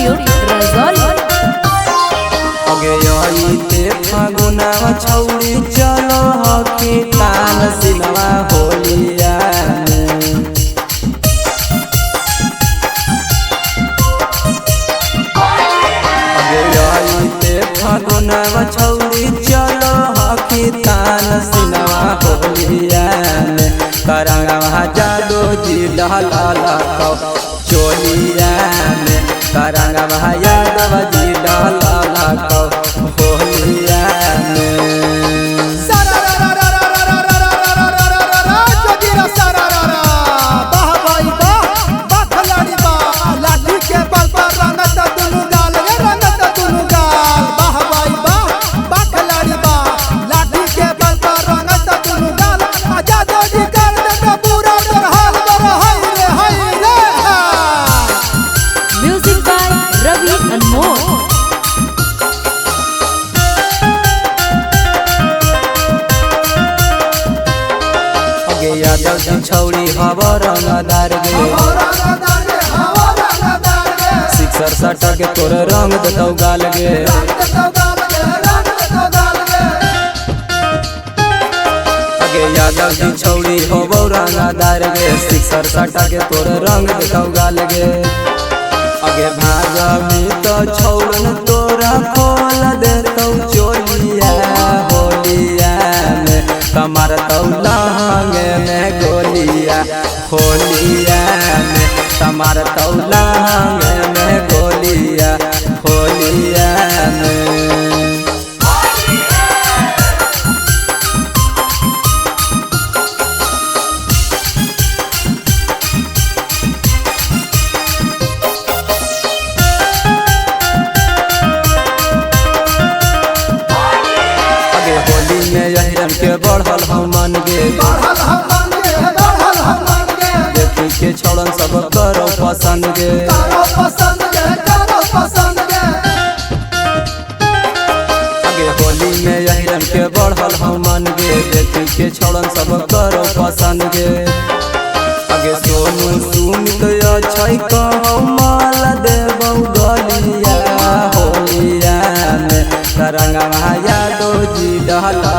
Studio Rajauli. अगे आईते फागुना छौड़ी चलो हकी तान सिनवा होलिया फागुना छौड़ी चलो हकी तान सिनवा होलिया करंगवा जादो जी डहला चोलिया में करंगवा यादव जी डहला होलिया यादव जी छौड़ी हवा रंगदार गे सिक्सर सटा के तोर रंग दतौ गाल गे अगे यादव जी छौड़ी हवा रंगदार गे सिक्सर सटा के तोर रंग दतौ गाल गे अगे भागवी तो छौड़न तोरा खोल देतौ चोलिया होलिया में कमर तौलांगे में गोलिया होलिया में कमर तौलांगे में गोलिया होलिया में होली में यहिरन के बढ़ल हम मन गे देखी के छोड़न सब करो पसंद गे आगे होली में यहिरन के बढ़ल हम मन गे देखी के छोड़न सब करो पसंद गे आगे सोनू सुमित अच्छै कहौ माल देबौ गलिया होलिया में तरंगवा यादव जी डहला